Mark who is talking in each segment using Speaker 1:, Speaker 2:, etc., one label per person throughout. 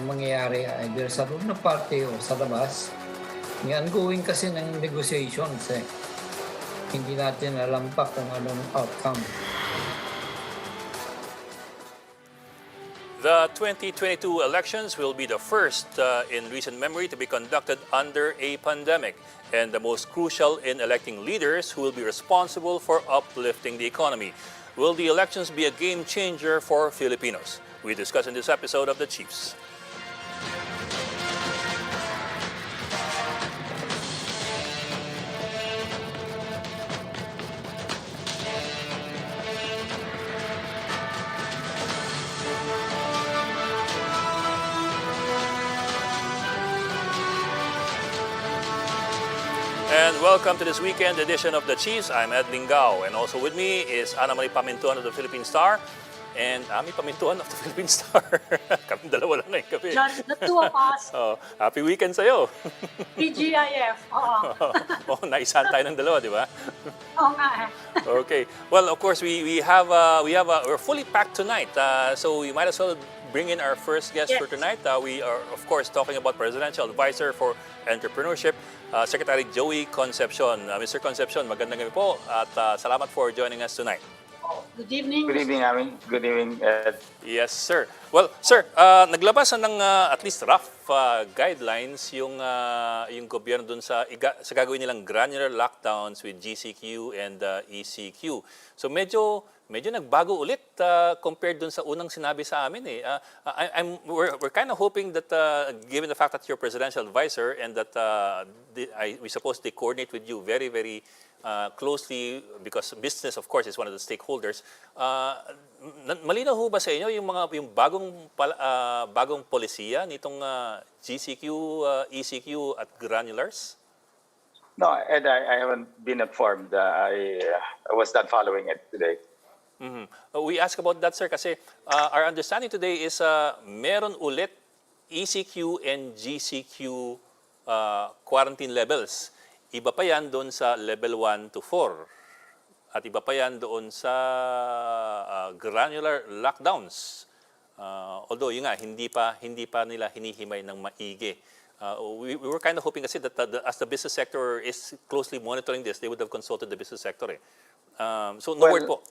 Speaker 1: mangyayari either sa loob ng party o sa labas. Yung ongoing kasi ng negotiations Hindi natin alam pa kung anong outcome.
Speaker 2: The 2022 elections will be the first in recent memory to be conducted under a pandemic and the most crucial in electing leaders who will be responsible for uplifting the economy. Will the elections be a game changer for Filipinos? We discuss in this episode of The Chiefs. And welcome to this weekend edition of The Chiefs. I'm Ed Lingao, and also with me is Ana Marie Pamintuan of the Philippine Star and Ami Pamintuan of the Philippine Star. Kaming dalawa lang ngayong gabi.
Speaker 3: Just the two of us.
Speaker 2: Happy weekend sa'yo.
Speaker 3: PGIF.
Speaker 2: Naisahan tayo ng dalawa, di ba?
Speaker 3: Oo nga
Speaker 2: Okay. Well, of course, we're fully packed tonight. So we might as well bring in our first guest for tonight. We are, of course, talking about Presidential Advisor for Entrepreneurship, Secretary Joey Concepcion. Mr. Concepcion, magandang gabi po at salamat for joining us tonight.
Speaker 3: Good evening.
Speaker 4: Good evening, Ami. Good evening, Ed.
Speaker 2: Yes, sir. Well, sir, naglabas ng at least rough guidelines yung gobyerno dun sa gagawin nilang granular lockdowns with GCQ and ECQ. So medyo nagbago ulit compared dun sa unang sinabi sa amin we're kind of hoping that given the fact that you're presidential advisor and that we suppose they coordinate with you very, very closely because business, of course, is one of the stakeholders. Malinaw ho ba sa inyo yung bagong polisiya nitong GCQ, ECQ at granulars?
Speaker 4: No, Ed, I haven't been informed. I was not following it today.
Speaker 2: Mm-hmm. We ask about that, sir, kasi our understanding today is meron ulit ECQ and GCQ quarantine levels. Iba pa yan doon sa level 1 to 4. At iba pa yan doon sa granular lockdowns. Although, yun nga, hindi pa nila hinihimay ng maigi. We were kind of hoping kasi that as the business sector is closely monitoring this, they would have consulted the business sector. So, no word po.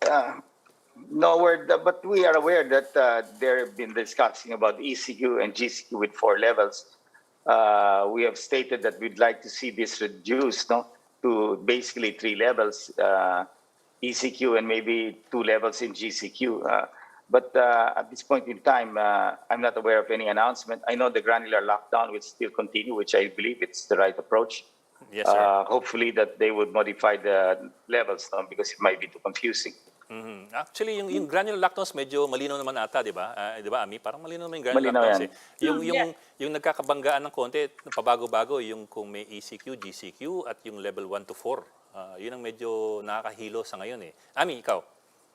Speaker 4: No word, but we are aware that they have been discussing about ECQ and GCQ with 4 levels. We have stated that we'd like to see this reduced to basically 3 levels, ECQ and maybe 2 levels in GCQ. But at this point in time, I'm not aware of any announcement. I know the granular lockdown will still continue, which I believe it's the right approach.
Speaker 2: Yes, sir.
Speaker 4: Hopefully that they would modify the levels because it might be too confusing.
Speaker 2: Mm-hmm. Actually, yung granular lockdowns medyo malinaw naman ata, di ba? Di ba, Ami? Parang malinaw naman yung granular lockdowns. Yung nagkakabanggaan ng konti, pabago-bago, yung kung may ECQ, GCQ, at yung level 1 to 4. Yun ang medyo nakakahilo sa ngayon. Ami, ikaw?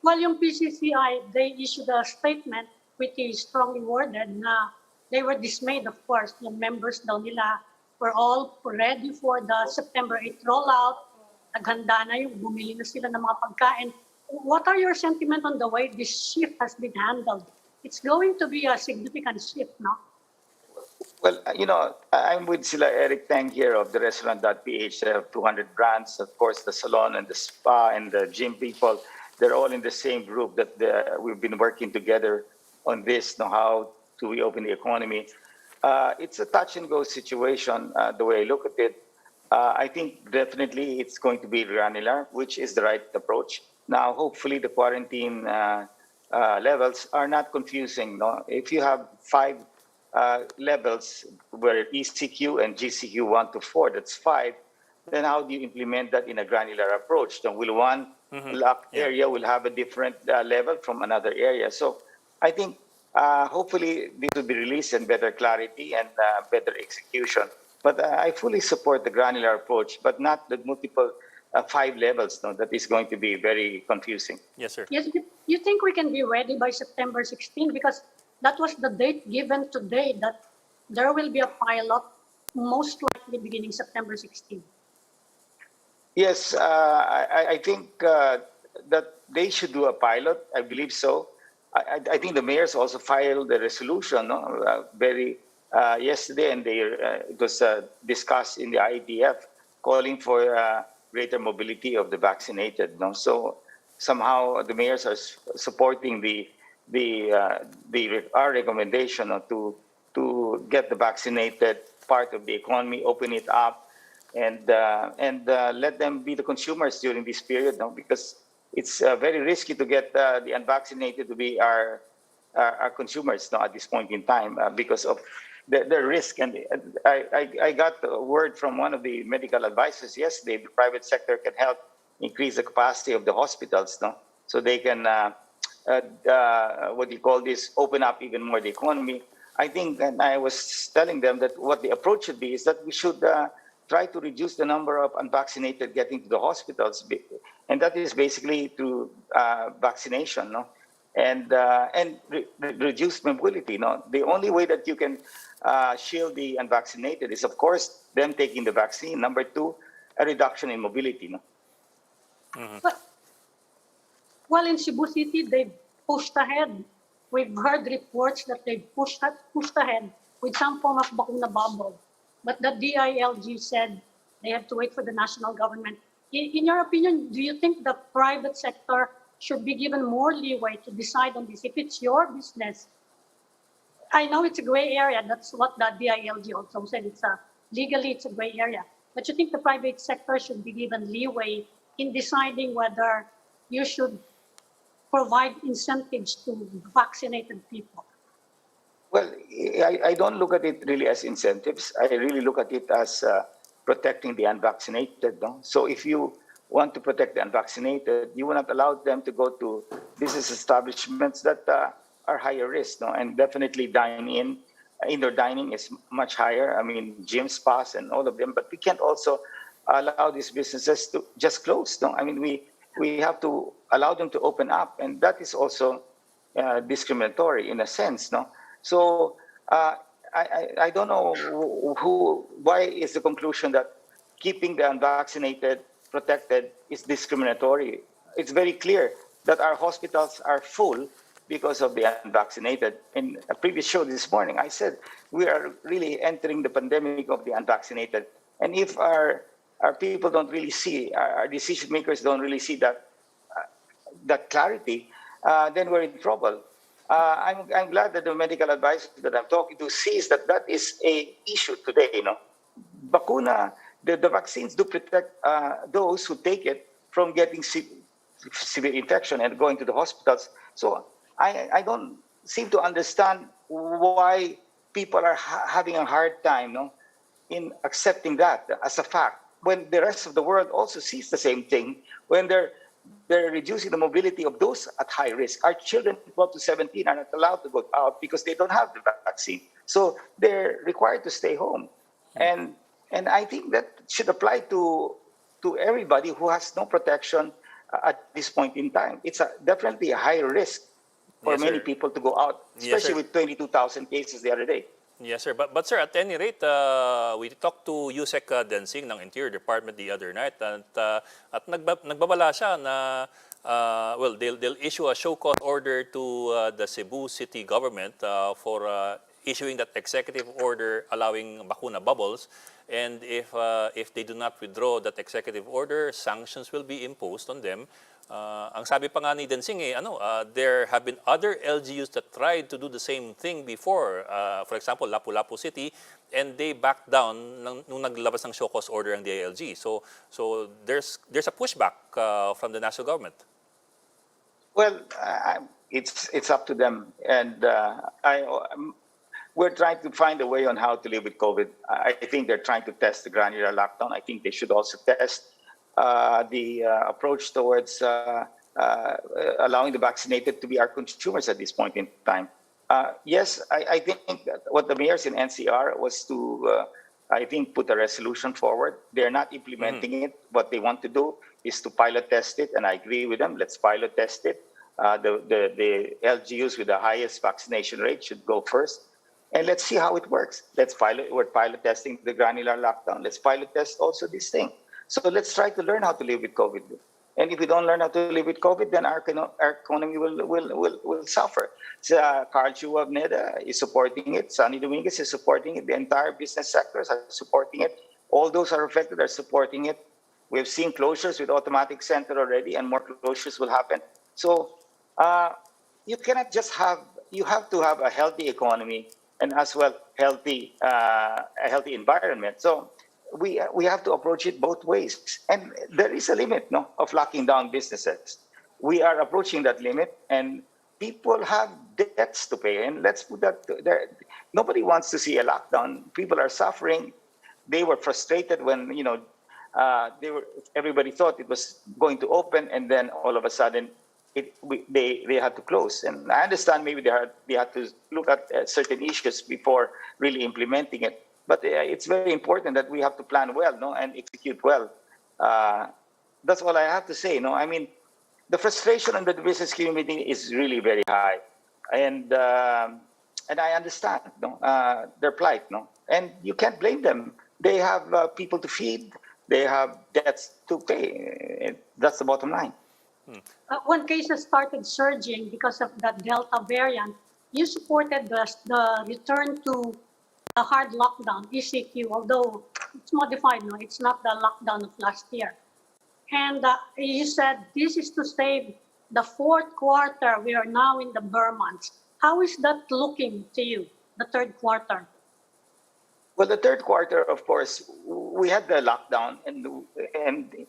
Speaker 3: Well, yung PCCI, they issued a statement which is strongly worded na they were dismayed, of course. Yung members daw nila were all ready for the September 8 rollout. Naghanda na yung bumili na sila ng mga pagkain. What are your sentiments on the way this shift has been handled? It's going to be a significant shift, no?
Speaker 4: Well, I'm with Sila Eric Tang here of the restaurant.ph. They have 200 brands. Of course, the salon and the spa and the gym people, they're all in the same group that we've been working together on this, how to reopen the economy. It's a touch and go situation, the way I look at it. I think definitely it's going to be granular, which is the right approach. Now, hopefully, the quarantine levels are not confusing. If you have 5 levels where ECQ and GCQ 1 to 4, that's 5, then how do you implement that in a granular approach? Then will one locked area will have a different level from another area? So I think hopefully this will be released and better clarity and better execution. But I fully support the granular approach, but not the multiple 5 levels. That is going to be very confusing.
Speaker 2: Yes, sir.
Speaker 3: Yes, you think we can be ready by September 16? Because that was the date given today that there will be a pilot, most likely beginning September 16.
Speaker 4: Yes, I think that they should do a pilot. I believe so. I think the mayors also filed the resolution very yesterday, and it was discussed in the IDF, calling for greater mobility of the vaccinated. No? So somehow the mayors are supporting our recommendation to get the vaccinated part of the economy, open it up, and let them be the consumers during this period. No? Because it's very risky to get the unvaccinated to be our consumers, no, at this point in time, because of the risk. And I got a word from one of the medical advisors yesterday. The private sector can help increase the capacity of the hospitals, no, so they can what do you call this, open up even more the economy. I think, and I was telling them that what the approach should be is that we should try to reduce the number of unvaccinated getting to the hospitals, and that is basically through vaccination, no, and reduce mobility. No, the only way that you can shield the unvaccinated is, of course, them taking the vaccine. Number two, a reduction in mobility. No.
Speaker 3: Well, in Cebu City, they've pushed ahead. We've heard reports that they've pushed ahead with some form of bakuna bubble. But the DILG said they have to wait for the national government. In your opinion, do you think the private sector should be given more leeway to decide on this? If it's your business, I know it's a gray area. That's what the DILG also said. Legally, it's a gray area. But you think the private sector should be given leeway in deciding whether you should provide incentives to vaccinated people?
Speaker 4: Well, I don't look at it really as incentives. I really look at it as protecting the unvaccinated. No? So if you want to protect the unvaccinated, you will not allow them to go to business establishments that are higher risk. No? And definitely dine-in. Indoor dining is much higher. I mean, gym, spas, and all of them. But we can't also allow these businesses to just close. No? I mean, we have to allow them to open up, and that is also discriminatory in a sense. No, so I don't know why is the conclusion that keeping the unvaccinated protected is discriminatory. It's very clear that our hospitals are full because of the unvaccinated. In a previous show this morning, I said we are really entering the pandemic of the unvaccinated, and if our people don't really see, our decision makers don't really see that clarity, then we're in trouble. I'm glad that the medical advisor that I'm talking to sees that is a issue today. You know, bakuna, the vaccines do protect those who take it from getting severe infection and going to the hospitals. So I don't seem to understand why people are having a hard time, no, in accepting that as a fact, when the rest of the world also sees the same thing, when they're reducing the mobility of those at high risk. Our children 12 to 17 are not allowed to go out because they don't have the vaccine. So they're required to stay home. And I think that should apply to everybody who has no protection at this point in time. It's definitely a high risk for many people to go out, especially with 22,000 cases the other day.
Speaker 2: Yes, sir. But sir, at any rate, we talked to Yusek Densing ng Interior Department the other night, and at nagbabala siya na well, they'll issue a show cause order to the Cebu City government for issuing that executive order allowing bakuna bubbles, and if they do not withdraw that executive order, sanctions will be imposed on them. Ang sabi pa nga ni Densing, there have been other LGUs that tried to do the same thing before. For example, Lapu-Lapu City, and they backed down nung naglabas ng show cause order ang DILG. So there's a pushback from the national government.
Speaker 4: Well, it's up to them, and we're trying to find a way on how to live with COVID. I think they're trying to test the granular lockdown. I think they should also test the approach towards allowing the vaccinated to be our consumers at this point in time. Yes, I think that what the mayors in NCR was to, I think, put a resolution forward. They're not implementing it. What they want to do is to pilot test it, and I agree with them. Let's pilot test it. The LGUs with the highest vaccination rate should go first. And let's see how it works. We're pilot testing the granular lockdown. Let's pilot test also this thing. So let's try to learn how to live with COVID. And if we don't learn how to live with COVID, then our economy will suffer. So, Carl Chu of NEDA is supporting it. Sonny Dominguez is supporting it. The entire business sectors are supporting it. All those are affected are supporting it. We've seen closures with automatic center already, and more closures will happen. So you cannot just you have to have a healthy economy and as well a healthy environment. So we have to approach it both ways. And there is a limit, no, of locking down businesses. We are approaching that limit, and people have debts to pay. And let's put that there. Nobody wants to see a lockdown. People are suffering. They were frustrated when everybody thought it was going to open, and then all of a sudden they had to close. And I understand maybe they had to look at certain issues before really implementing it. But it's very important that we have to plan well, no, and execute well. That's all I have to say. No, I mean, the frustration in the business community is really very high, and I understand, no, their plight, no, and you can't blame them. They have people to feed, they have debts to pay. That's the bottom line.
Speaker 3: When cases started surging because of the Delta variant, you supported the return to the hard lockdown, ECQ, although it's modified, no, it's not the lockdown of last year. And you said this is to save the fourth quarter. We are now in the Burr months. How is that looking to you, the third quarter?
Speaker 4: Well, the third quarter, of course, we had the lockdown, and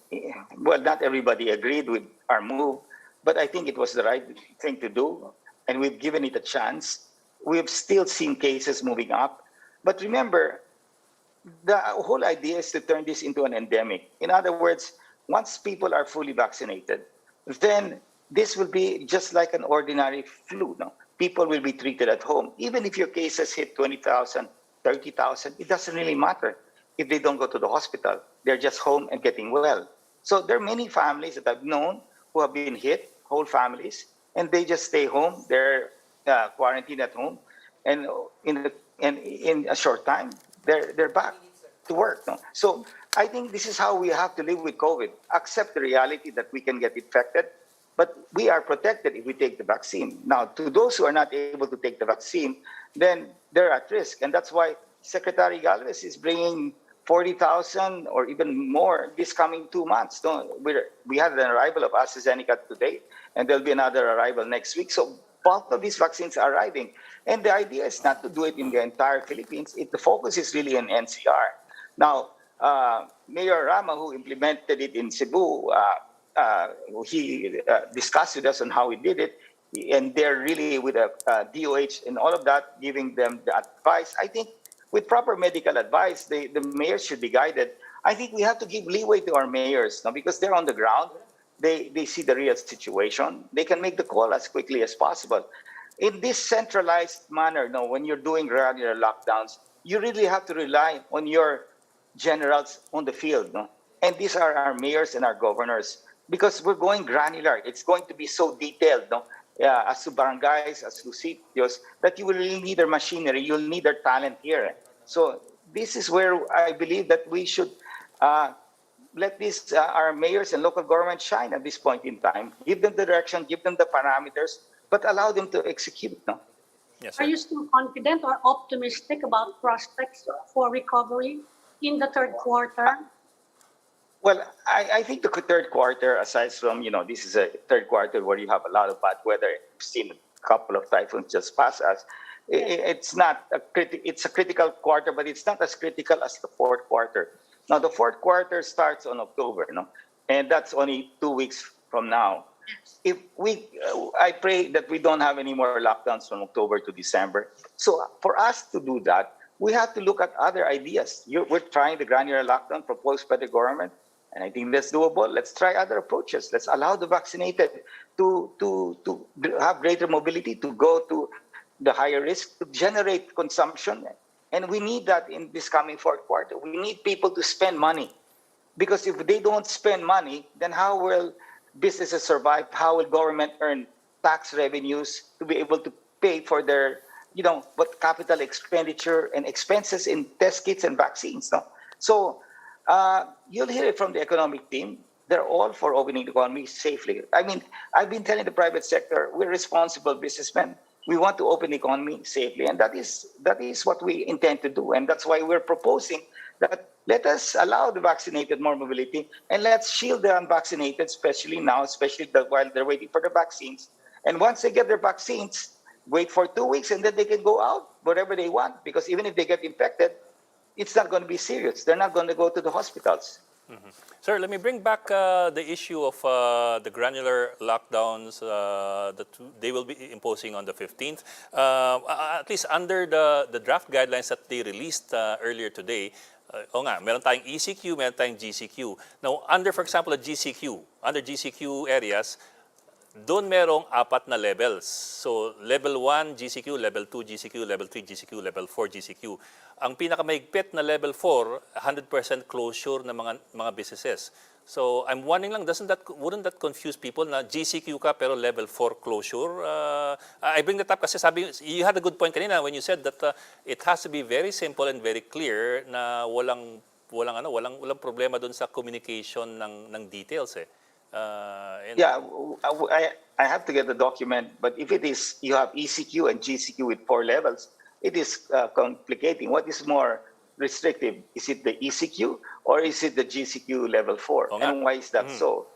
Speaker 4: well, not everybody agreed with our move, but I think it was the right thing to do, and we've given it a chance. We've still seen cases moving up, but remember, the whole idea is to turn this into an endemic. In other words, once people are fully vaccinated, then this will be just like an ordinary flu. No? People will be treated at home. Even if your cases hit 20,000, 30,000, it doesn't really matter if they don't go to the hospital. They're just home and getting well. So there are many families that I've known who have been hit, whole families, and they just stay home. They're quarantined at home, and in a short time, they're back to work. No? So I think this is how we have to live with COVID. Accept the reality that we can get infected, but we are protected if we take the vaccine. Now, to those who are not able to take the vaccine, then they're at risk. And that's why Secretary Galvez is bringing 40,000 or even more this coming 2 months. We had an arrival of AstraZeneca today, and there'll be another arrival next week. So both of these vaccines are arriving. And the idea is not to do it in the entire Philippines. The focus is really in NCR. Now, Mayor Rama, who implemented it in Cebu, he discussed with us on how he did it, and they're really with a DOH and all of that, giving them the advice. I think with proper medical advice, the mayors should be guided. I think we have to give leeway to our mayors, no, because they're on the ground. They see the real situation. They can make the call as quickly as possible. In this centralized manner, no, when you're doing granular lockdowns, you really have to rely on your generals on the field, no? And these are our mayors and our governors, because we're going granular. It's going to be so detailed, no? As to barangays, as to sitios, that you will really need their machinery, you'll need their talent here. So this is where I believe that we should let our mayors and local government shine at this point in time. Give them the direction, give them the parameters, but allow them to execute, no?
Speaker 2: Yes,
Speaker 3: Are
Speaker 2: sir.
Speaker 3: you still confident or optimistic about prospects for recovery in the third quarter?
Speaker 4: Well, I think the third quarter, aside from, this is a third quarter where you have a lot of bad weather. We've seen a couple of typhoons just pass us. It's not it's a critical quarter, but it's not as critical as the fourth quarter. Now, the fourth quarter starts on October, no? And that's only 2 weeks from now. If I pray that we don't have any more lockdowns from October to December. So for us to do that, we have to look at other ideas. We're trying the granular lockdown proposed by the government, and I think that's doable. Let's try other approaches. Let's allow the vaccinated to have greater mobility, to go to the higher risk, to generate consumption. And we need that in this coming fourth quarter. We need people to spend money, because if they don't spend money, then how will businesses survive? How will government earn tax revenues to be able to pay for their, what capital expenditure and expenses in test kits and vaccines? No? So you'll hear it from the economic team they're all for opening the economy safely. I mean, I've been telling the private sector, we're responsible businessmen. We want to open the economy safely, and that is what we intend to do. And that's why we're proposing that let us allow the vaccinated more mobility, and let's shield the unvaccinated, especially now, while they're waiting for the vaccines. And once they get their vaccines, wait for 2 weeks, and then they can go out whatever they want. Because even if they get infected, it's not going to be serious. They're not going to go to the hospitals.
Speaker 2: Sir, let me bring back the issue of the granular lockdowns that they will be imposing on the 15th. At least under the draft guidelines that they released earlier today, meron tayong ECQ, meron tayong GCQ. Now, under, for example, under GCQ areas, doon merong 4 na levels. So, level 1 GCQ, level 2 GCQ, level 3 GCQ, level 4 GCQ. Ang pinakamaigpit na level 4, 100% closure ng mga businesses. So, I'm wondering lang, wouldn't that confuse people na GCQ ka pero level 4 closure? I bring that up kasi you had a good point kanina when you said that it has to be very simple and very clear na walang problema doon sa communication ng details eh.
Speaker 4: Yeah, I have to get the document, but if it is, you have ECQ and GCQ with 4 levels, it is complicating. What is more restrictive? Is it the ECQ or is it the GCQ level 4? And why is that so?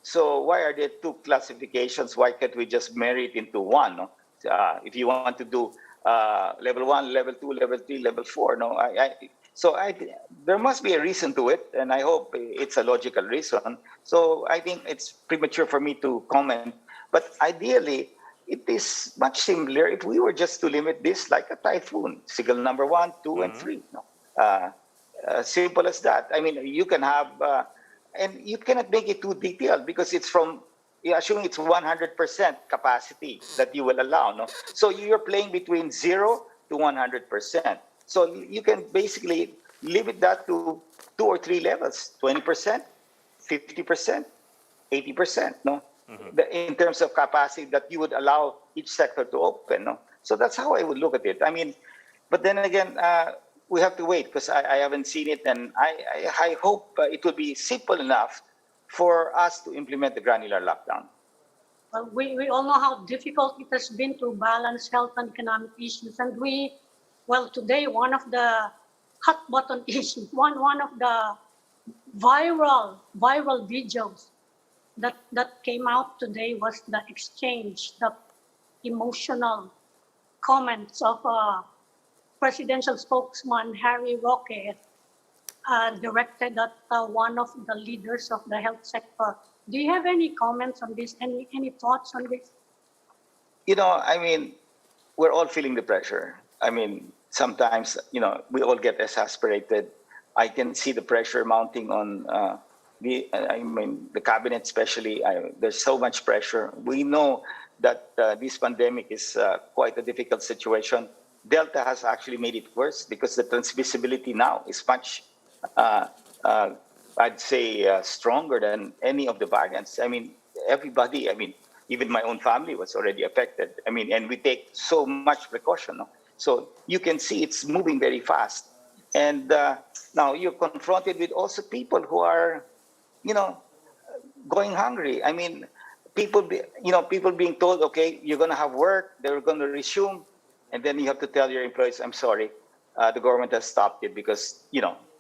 Speaker 4: So why are there 2 classifications? Why can't we just marry it into one? No? If you want to do level 1, level 2, level 3, level 4, no? There must be a reason to it, and I hope it's a logical reason. So I think it's premature for me to comment. But ideally, it is much simpler if we were just to limit this like a typhoon, signal number 1, 2, and 3. No? Simple as that. I mean, you can have, and you cannot make it too detailed because it's assuming it's 100% capacity that you will allow. No? So you're playing between 0 to 100%. So you can basically limit that to 2 or 3 levels, 20%, 50%, 80%, no? In terms of capacity that you would allow each sector to open, no? So that's how I would look at it. I mean, but then again, we have to wait because I haven't seen it, and I hope it will be simple enough for us to implement the granular lockdown.
Speaker 3: Well, we all know how difficult it has been to balance health and economic issues, and today, one of the hot button issues, one of the viral videos that came out today was the emotional comments of presidential spokesman Harry Roque directed at one of the leaders of the health sector. Do you have any comments on this? Any thoughts on this?
Speaker 4: You know, I mean, we're all feeling the pressure. I mean, sometimes, we all get exasperated. I can see the pressure mounting on the cabinet especially. There's so much pressure. We know that this pandemic is quite a difficult situation. Delta has actually made it worse because the transmissibility now is much, I'd say, stronger than any of the variants. I mean, everybody, even my own family was already affected. And we take so much precaution. No? So you can see it's moving very fast. And now you're confronted with also people who are, going hungry. I mean, people being told, okay, you're going to have work, they're going to resume. And then you have to tell your employees, I'm sorry, the government has stopped it because,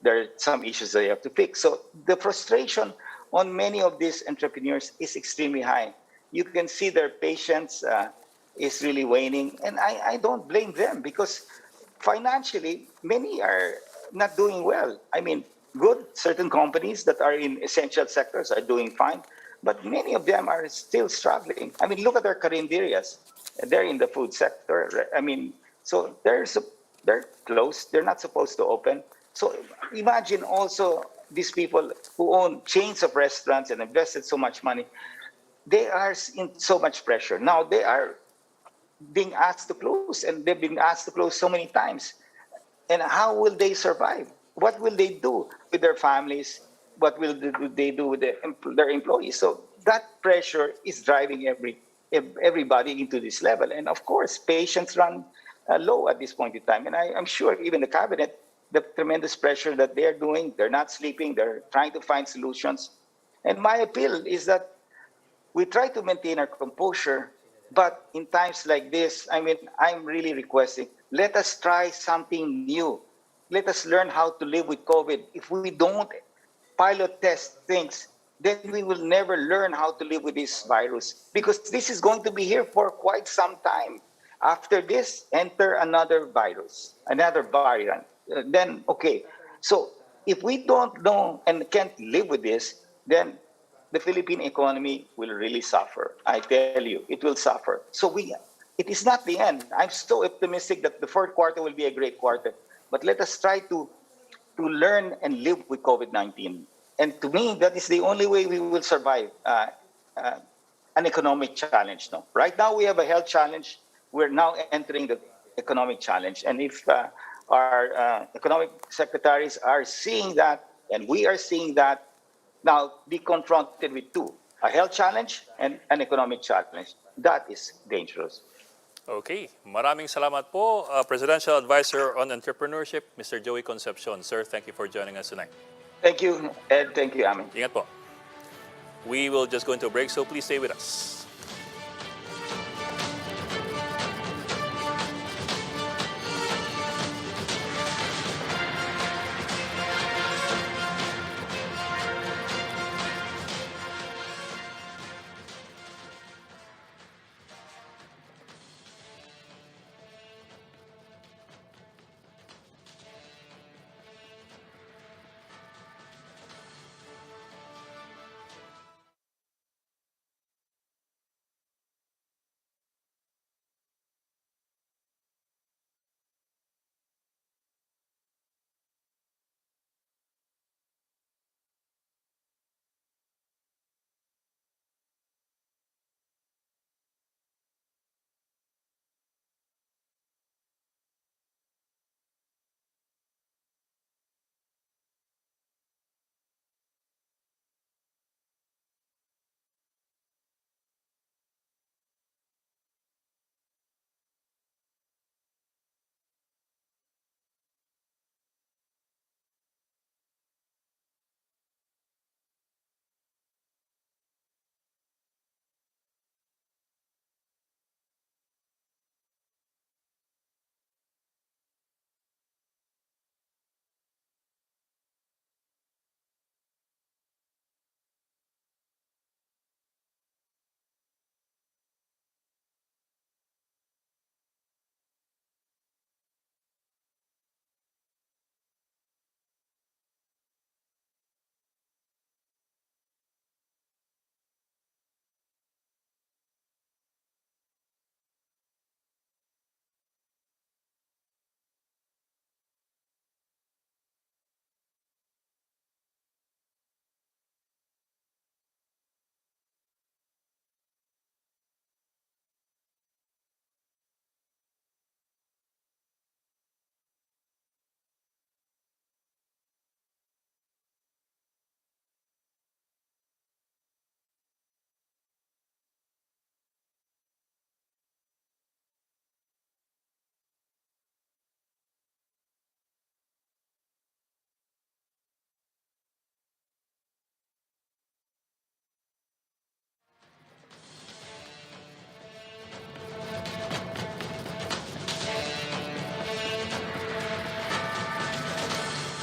Speaker 4: there are some issues that you have to fix. So the frustration on many of these entrepreneurs is extremely high. You can see their patience is really waning. And I don't blame them because financially, many are not doing well. Good, certain companies that are in essential sectors are doing fine, but many of them are still struggling. Look at our carinderias. They're in the food sector. So they're closed. They're not supposed to open. So imagine also these people who own chains of restaurants and invested so much money. They are in so much pressure. Now they are being asked to close, and they've been asked to close so many times. And how will they survive? What will they do with their families? What will they do with their employees? So that pressure is driving everybody into this level. And of course, patients run low at this point in time. And I'm sure even the cabinet, the tremendous pressure that they're doing, they're not sleeping, they're trying to find solutions. And my appeal is that we try to maintain our composure, but in times like this, I mean, I'm really requesting, let us try something new. Let us learn how to live with COVID. If we don't pilot test things, then we will never learn how to live with this virus, because this is going to be here for quite some time. After this, enter another virus, another variant. Then, okay. So if we don't know and can't live with this, then the Philippine economy will really suffer. I tell you, it will suffer. So it is not the end. I'm so optimistic that the fourth quarter will be a great quarter. But let us try to learn and live with COVID-19. And to me, that is the only way we will survive uh, an economic challenge. No, right now we have a health challenge. We're now entering the economic challenge. And if our economic secretaries are seeing that, and we are seeing that, now be confronted with two, a health challenge and an economic challenge. That is dangerous.
Speaker 2: Okay. Maraming salamat po, Presidential Advisor on Entrepreneurship, Mr. Joey Concepcion. Sir, thank you for joining us tonight.
Speaker 4: Thank you, Ed. Thank you, Amin.
Speaker 2: Ingat po. We will just go into a break, so please stay with us.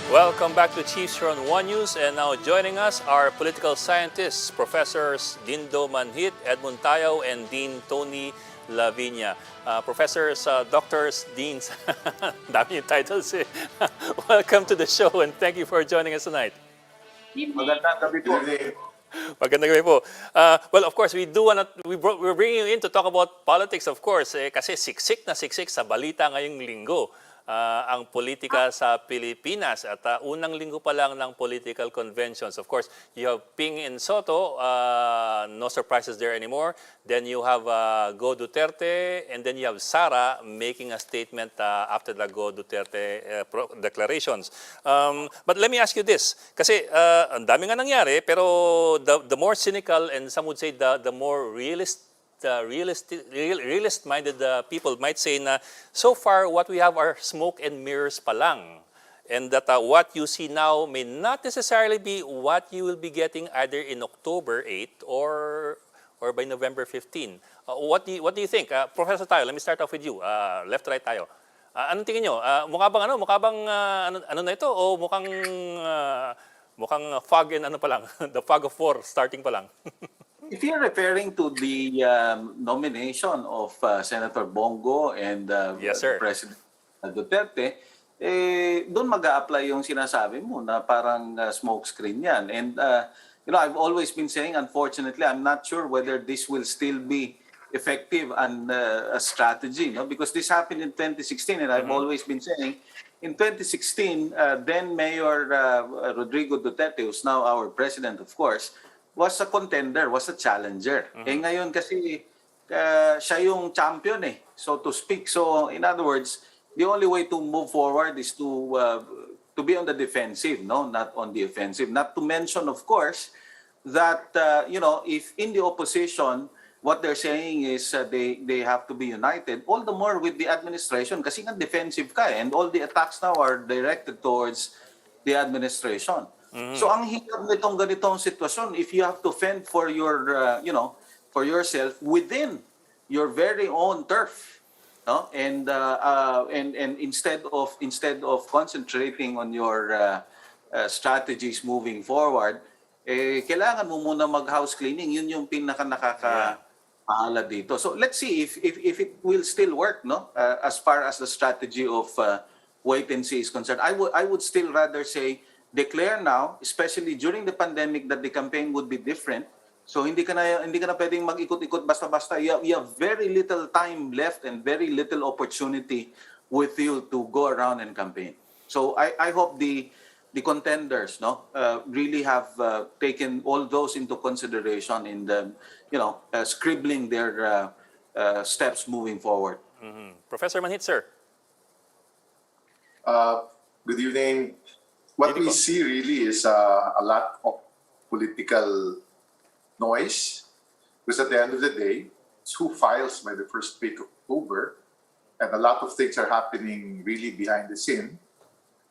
Speaker 2: Welcome back to Chiefs here on One News, and now joining us are political scientists, Professors Dindo Manhit, Edmund Tayo, and Dean Tony Lavinia. Professors, doctors, deans, dami yung titles eh. Welcome to the show and thank you for joining us tonight.
Speaker 5: Magandang gabi po.
Speaker 2: Magandang gabi po. Well, of course, we're bringing you in to talk about politics, of course, kasi siksik na siksik sa balita ngayong linggo. Ang politika sa Pilipinas at unang linggo pa lang ng political conventions. Of course, you have Ping and Soto, no surprises there anymore. Then you have Go Duterte, and then you have Sara making a statement after the Go Duterte declarations. But let me ask you this, kasi ang dami nga nangyari, pero the more cynical and some would say the more realist-minded people might say na so far what we have are smoke and mirrors pa lang. and that what you see now may not necessarily be what you will be getting either in October 8 or by November 15. What do you think? Professor tayo, let me start off with you. Left-right tayo. Anong tingin nyo? Mukha bang ano na ito o mukhang fog and ano pa lang, the fog of war starting pa lang.
Speaker 5: If you're referring to the nomination of Senator Bongo and
Speaker 2: Yes, sir.
Speaker 5: President Duterte, doon mag-a-apply yung sinasabi mo na parang smoke screen yan. And I've always been saying, unfortunately, I'm not sure whether this will still be effective and a strategy, no? Because this happened in 2016, and I've always been saying, in 2016, then Mayor Rodrigo Duterte, who's now our president, of course, was a contender, was a challenger. Ngayon kasi siya yung champion so to speak. So in other words, the only way to move forward is to be on the defensive, no, not on the offensive. Not to mention, of course, that if in the opposition, what they're saying is they have to be united, all the more with the administration kasi nga defensive ka and all the attacks now are directed towards the administration. So ang hirap nitong ganitong sitwasyon, if you have to fend for your for yourself within your very own turf, no? And instead of concentrating on your strategies moving forward, kailangan mo muna mag-house cleaning. Yun yung pinaka-nakakaala dito. So let's see if it will still work, no? As far as the strategy of wait and see is concerned. I would still rather say declare now, especially during the pandemic, that the campaign would be different. So hindi ka na pwedeng mag-ikot-ikot basta-basta. You have very little time left and very little opportunity with you to go around and campaign. So I hope the contenders, really have taken all those into consideration in the scribbling their steps moving forward.
Speaker 2: Professor Manhit, sir.
Speaker 6: Good evening. What we see really is a lot of political noise, because at the end of the day, it's who files by the first week of October, and a lot of things are happening really behind the scene.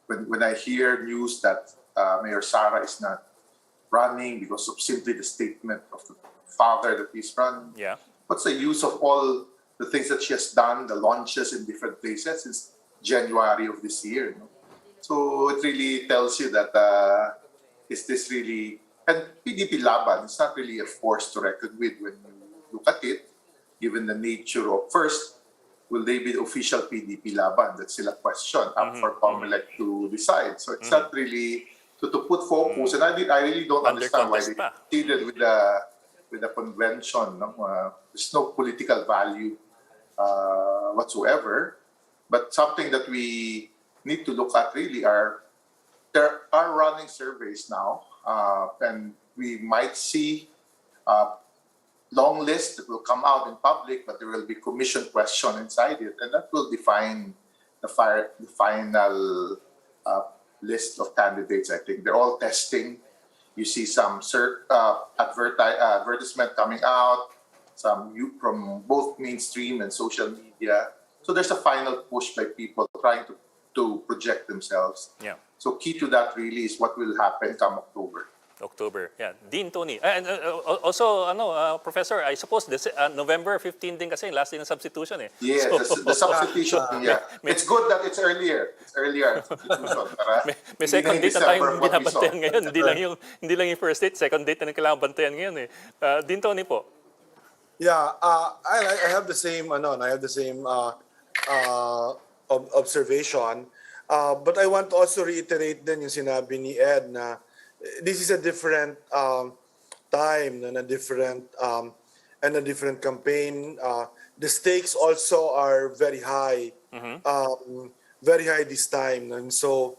Speaker 6: When I hear news that Mayor Sara is not running because of simply the statement of the father that he's running, what's the use of all the things that she has done, the launches in different places since January of this year? So it really tells you that is this really, and PDP Laban, it's not really a force to reckon with when you look at it, given the nature of, first, will they be the official PDP Laban? That's still a question up for COMELEC to decide. So it's not really, so to put focus, and I really don't understand why they proceeded with the convention. There's no political value whatsoever, but something that we need to look at really there are running surveys now, and we might see long list that will come out in public, but there will be commission question inside it, and that will define the final list of candidates. I think they're all testing. You see some advertisement coming out, some from both mainstream and social media. So there's a final push by people trying to project themselves. So key to that really is what will happen come October.
Speaker 2: Dean Tony. And also, Professor, I suppose this November 15 din kasi last day ng substitution
Speaker 6: Yes,
Speaker 2: so,
Speaker 6: the substitution, it's good that it's earlier. It's earlier.
Speaker 2: May second date na tayong binabantayan ngayon. Hindi lang yung first date, second date na kailangan bantayan ngayon Dean Tony po.
Speaker 7: I have the same observation. But I want to also reiterate din yung sinabi ni Ed na this is a different time and a different campaign. The stakes also are very high, this time. And so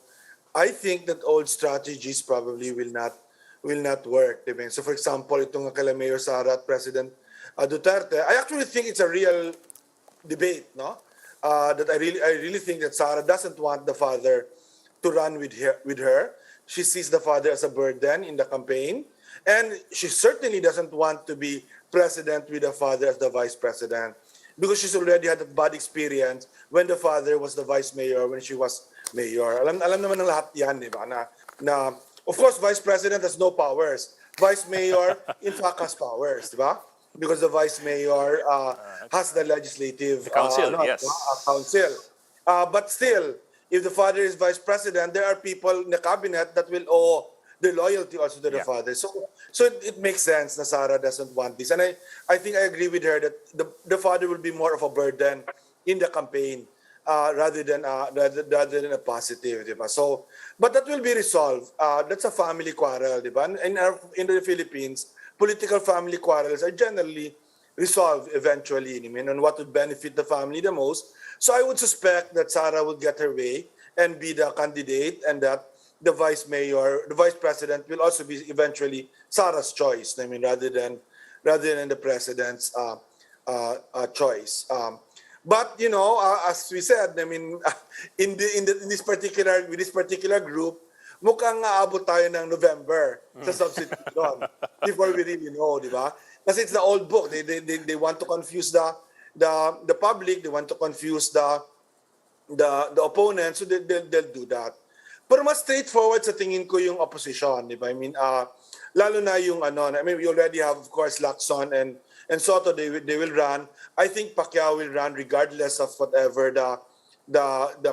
Speaker 7: I think that old strategies probably will not work. Diba? So for example, itong kay Mayor Sara at President Duterte, I actually think it's a real debate, that I really think that Sara doesn't want the father to run with her. She sees the father as a burden in the campaign, and she certainly doesn't want to be president with the father as the vice president, because she's already had a bad experience when the father was the vice mayor when she was mayor. Alam naman ng lahat yan, di ba? Na of course, vice president has no powers. Vice mayor, in fact, has powers, di ba? Because the vice mayor has the legislative
Speaker 2: The council, yes.
Speaker 7: council. But still, if the father is vice president, there are people in the cabinet that will owe their loyalty also to the
Speaker 2: Yeah.
Speaker 7: father. So it makes sense na Sara doesn't want this. And I think I agree with her that the father will be more of a burden in the campaign rather than a positive, di ba? So, but that will be resolved. That's a family quarrel, di ba? In the Philippines, political family quarrels are generally resolved eventually, I mean, on what would benefit the family the most. So I would suspect that Sara would get her way and be the candidate, and that the vice president will also be eventually Sara's choice. I mean, rather than the president's choice. But you know, as we said, I mean, in this particular group, mukhang aabot tayo ng November sa substitution before we really know, di ba? Kasi it's the old book. They want to confuse the public. They want to confuse the opponent, so they'll do that. Pero mas straightforward sa tingin ko yung opposition, di ba? I mean, lalo na yung I mean, we already have, of course, Lacson and Soto. They will run. I think Pacquiao will run regardless of whatever the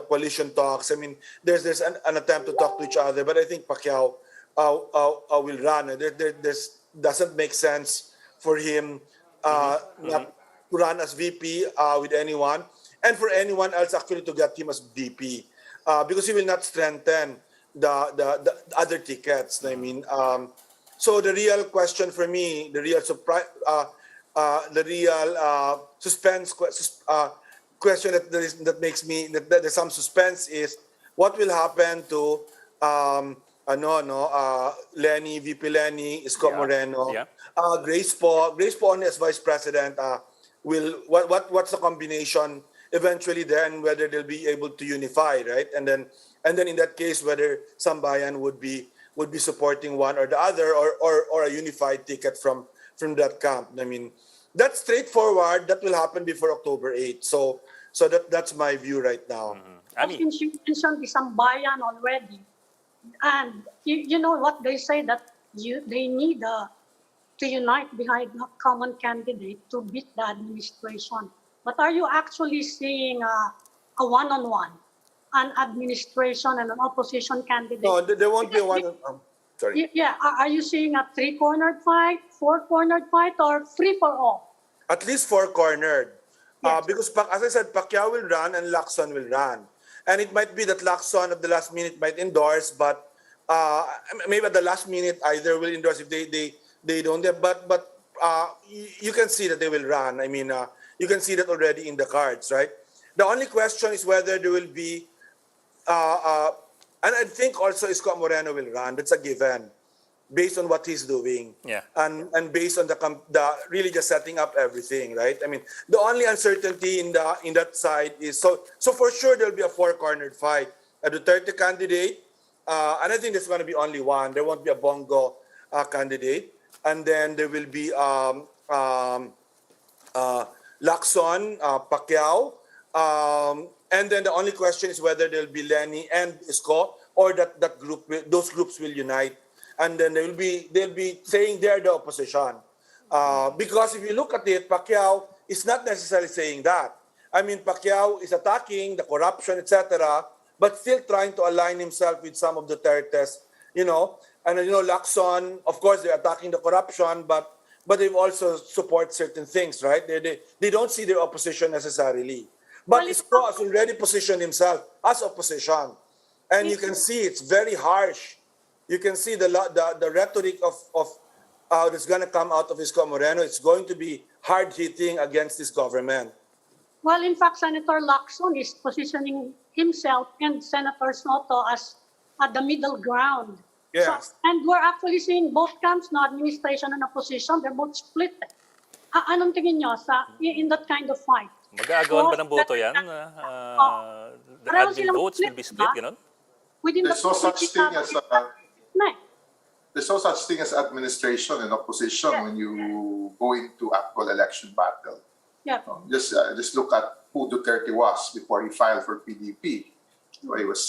Speaker 7: coalition talks. I mean, there's an attempt to talk to each other, but I think Pacquiao will run. There's doesn't make sense for him not to run as VP with anyone, and for anyone else actually to get him as VP. Because he will not strengthen the other tickets. I mean, so the real question for me, the real suspense question that makes me that there's some suspense is what will happen to Lenny, VP Lenny, Isko Moreno, Grace po only as vice president. What's the combination eventually there, and whether they'll be able to unify, right? And then in that case, whether Sambayan would be supporting one or the other, or a unified ticket from that camp. I mean, that's straightforward. That will happen before October 8th. So that's my view right now.
Speaker 3: Since you mentioned the Sambayan already, and you know what they say, that they need to unite behind a common candidate to beat the administration. But are you actually seeing a one-on-one, an administration and an opposition candidate?
Speaker 7: No, there won't be a one. Sorry.
Speaker 3: Yeah, are you seeing a three-cornered fight, four-cornered fight, or free-for-all?
Speaker 7: At least four-cornered.
Speaker 3: Yes.
Speaker 7: Because, as I said, Pacquiao will run and Lacson will run. And it might be that Lacson at the last minute might endorse, but maybe at the last minute either will endorse if they don't. But you can see that they will run. I mean, you can see that already in the cards, right? The only question is whether there will be, and I think also Isko Moreno will run. That's a given, based on what he's doing, and based on the really just setting up everything, right? I mean, the only uncertainty in that side is so for sure there'll be a four-cornered fight. A Duterte candidate, and I think there's going to be only one. There won't be a Bongo candidate, and then there will be Lacson, Pacquiao, and then the only question is whether there'll be Lenny and Isko, or that group, those groups will unite, and then they'll be saying they're the opposition. Because if you look at it, Pacquiao is not necessarily saying that. I mean, Pacquiao is attacking the corruption, etc., but still trying to align himself with some of Duterte's, and Lacson, of course, they're attacking the corruption, but they also support certain things, right? They don't see their opposition necessarily. But Isko has already positioned himself as opposition. And you can see it's very harsh. You can see the rhetoric of that's going to come out of Isko Moreno. It's going to be hard-hitting against this government.
Speaker 3: Well, in fact, Senator Lacson is positioning himself and Senator Soto as at the middle ground.
Speaker 7: Yes.
Speaker 3: So, and we're actually seeing both camps, administration and opposition, they're both split. Anong tingin nyo in that kind of fight?
Speaker 2: Mag-aagawan ba ng boto yan? The admin votes will be split, gano'n?
Speaker 3: Within
Speaker 6: There's no such thing as
Speaker 3: No.
Speaker 6: there's no such thing as administration and opposition when you go into actual election battle.
Speaker 3: Yeah.
Speaker 6: Just look at who Duterte was before he filed for PDP. So he was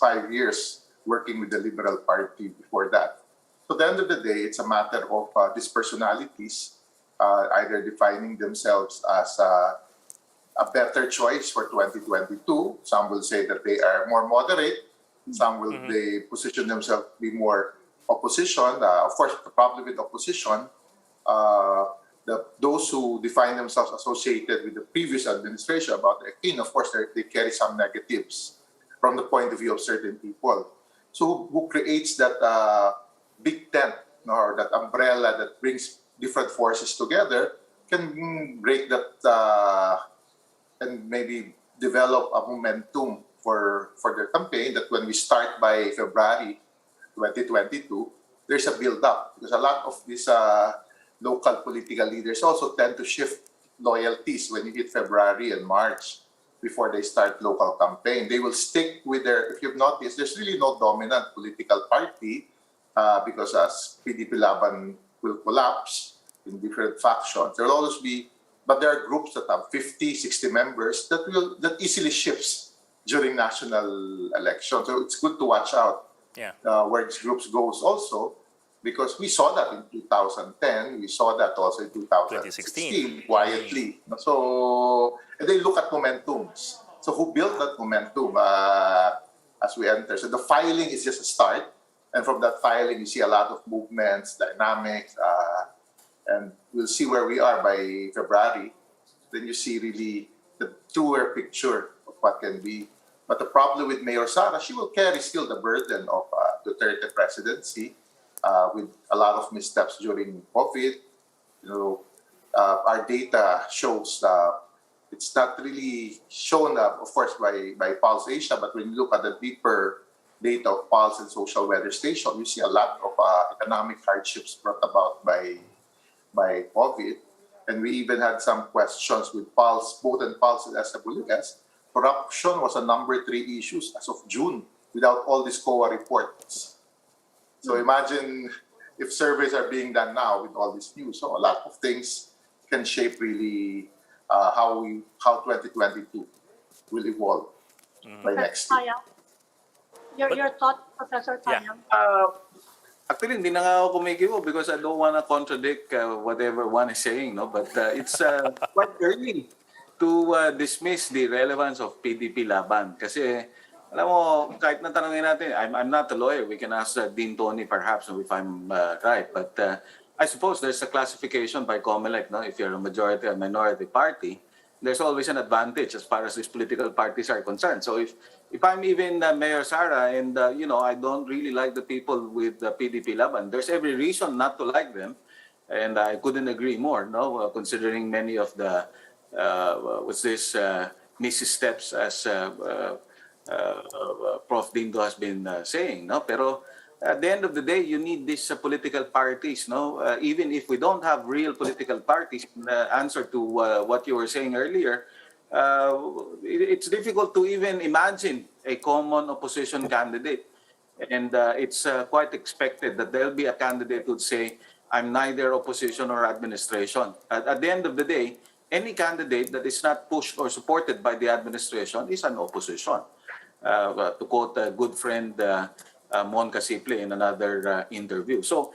Speaker 6: 5 years working with the Liberal Party before that. So at the end of the day, it's a matter of these personalities either defining themselves as a better choice for 2022. Some will say that they are more moderate. Some will they position themselves to be more opposition. Of course, the problem with opposition, those who define themselves associated with the previous administration about the Aquino, of course, they carry some negatives from the point of view of certain people. So who creates that big tent, or that umbrella that brings different forces together can break that and maybe develop a momentum for their campaign that when we start by February 2022, there's a build-up. Because a lot of these local political leaders also tend to shift loyalties when you hit February and March before they start local campaign. They will stick with their, if you've noticed, there's really no dominant political party because as PDP Laban will collapse in different factions. There will always be, but there are groups that have 50, 60 members that easily shifts during national elections. So it's good to watch out where these groups goes also, because we saw that in 2010, we saw that also in 2016 quietly. So and they look at momentums. So who built that momentum as we enter? So the filing is just a start, and from that filing you see a lot of movements, dynamics, and we'll see where we are by February. Then you see really the truer picture of what can be. But the problem with Mayor Sara, she will carry still the burden of the Duterte presidency with a lot of missteps during COVID. You know, our data shows it's not really shown up, of course, by Pulse Asia, but when you look at the deeper data of Pulse and Social Weather Station, you see a lot of economic hardships brought about by COVID. And we even had some questions with Pulse, both in Pulse and SWS. Corruption was a number 3 issue as of June without all these COA reports. So imagine if surveys are being done now with all this news. So a lot of things can shape really how 2022 will evolve by next year.
Speaker 3: Your thought, Professor Tayang?
Speaker 5: Actually, hindi na nga ako kumikibo because I don't want to contradict whatever one is saying, no? But it's quite early to dismiss the relevance of PDP Laban. Kasi, alam mo, kahit na tanongin natin, I'm not a lawyer. We can ask Dean Tony perhaps if I'm right. But I suppose there's a classification by COMELEC, no? If you're a majority or minority party, there's always an advantage as far as these political parties are concerned. So if I'm even Mayor Sara and I don't really like the people with the PDP Laban, there's every reason not to like them, and I couldn't agree more. No, considering many of the missteps as Prof. Dindo has been saying. No, pero at the end of the day, you need these political parties. No, even if we don't have real political parties, in answer to what you were saying earlier, it's difficult to even imagine a common opposition candidate. And it's quite expected that there'll be a candidate who'd say, I'm neither opposition or administration. At the end of the day, any candidate that is not pushed or supported by the administration is an opposition. To quote a good friend, Mon Casiple, in another interview. So,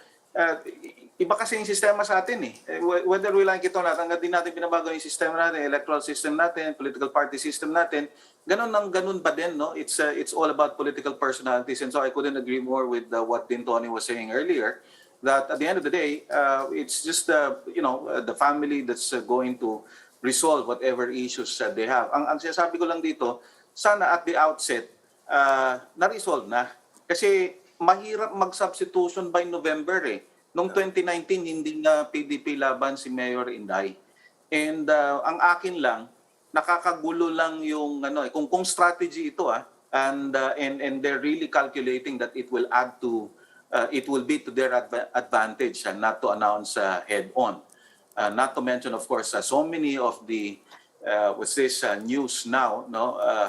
Speaker 5: iba kasi yung sistema sa atin eh. Whether we like it or not, hanggang din natin binabago yung sistema natin, electoral system natin, political party system natin, ganun ba din, no? It's all about political personalities. And so I couldn't agree more with what Dean Tony was saying earlier, that at the end of the day, it's just the family that's going to resolve whatever issues they have. Ang sinasabi ko lang dito, sana at the outset, na-resolve na. Kasi mahirap mag-substitution by November eh. Noong 2019, hindi na PDP laban si Mayor Inday. And ang akin lang, nakakagulo lang yung kung strategy ito and they're really calculating that it will add to it will be to their advantage and not to announce head on. Not to mention, of course, so many of the news now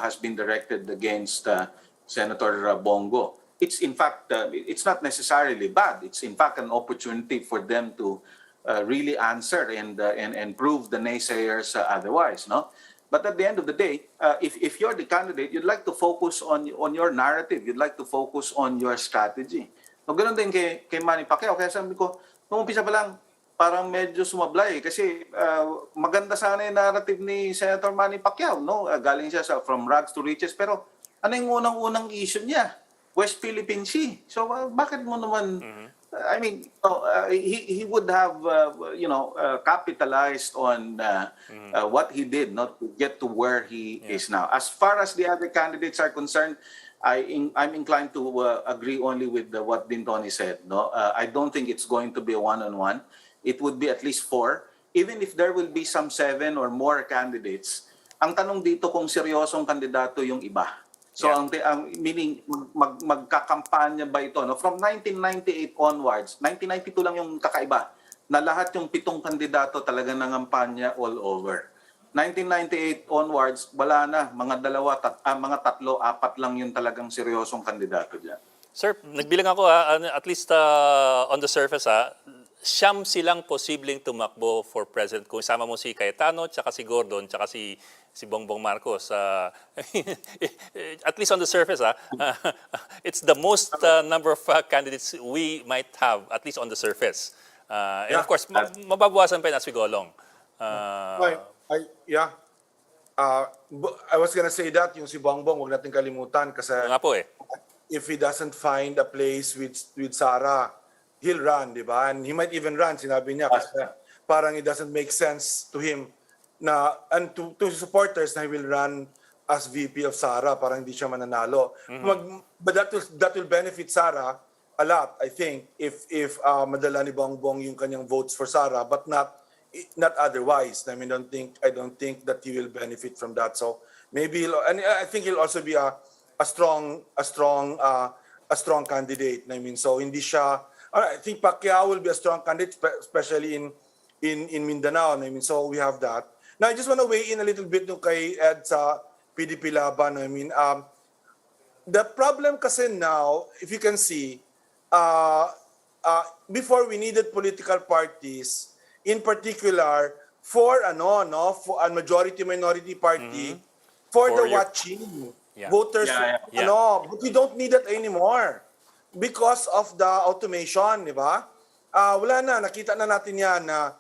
Speaker 5: has been directed against Senator Bongo. It's in fact, it's not necessarily bad. It's in fact an opportunity for them to really answer and prove the naysayers otherwise, no? But at the end of the day, if you're the candidate, you'd like to focus on your narrative. You'd like to focus on your strategy. No, ganun din kay Manny Pacquiao. Kaya sabi ko, nung umpisa pa lang, parang medyo sumablay. Kasi maganda sana yung narrative ni Senator Manny Pacquiao. No? Galing siya from rags to riches. Pero ano yung unang-unang issue niya? West Philippine Sea. So bakit mo naman... I mean, he would have, capitalized on what he did, not to get to where he is now. As far as the other candidates are concerned, I'm inclined to agree only with what Din Tony said. No, I don't think it's going to be a one-on-one. It would be at least 4. Even if there will be some 7 or more candidates, ang tanong dito kung seryosong kandidato yung iba. So ang meaning magkakampanya ba ito, no? From 1998 onwards, 1992 lang yung kakaiba na lahat yung 7 kandidato talaga nangampanya all over. 1998 onwards, wala na, mga 2, mga 3, 4 lang yung talagang seryosong kandidato diyan.
Speaker 2: Sir, nagbilang ako at least on the surface siyam silang posibleng tumakbo for president kung isama mo si Cayetano, tsaka si Gordon, tsaka si Bongbong Marcos. At least on the surface, it's the most number of candidates we might have, at least on the surface. And of course, mababawasan pa yun as we go along.
Speaker 7: I was gonna say that, yung si Bongbong, huwag natin kalimutan kasi
Speaker 2: Nga po
Speaker 7: if he doesn't find a place with Sara, he'll run, di ba? And he might even run, sinabi niya, kasi parang it doesn't make sense to him na, and to his supporters na he will run as VP of Sara, parang hindi siya mananalo. But that will benefit Sara a lot, I think, if madala ni Bongbong yung kanyang votes for Sara, but not otherwise. I mean, I don't think that he will benefit from that. So maybe, and I think he'll also be a strong candidate. I mean, so hindi siya. I think Pacquiao will be a strong candidate, especially in Mindanao. I mean, so we have that. Now, I just want to weigh in a little bit nung kay Ed sa PDP Laban. I mean, the problem kasi now, if you can see, before we needed political parties, in particular for a majority-minority party, for the watching voters. But we don't need that anymore. Because of the automation, di ba? Wala na, nakita na natin yan na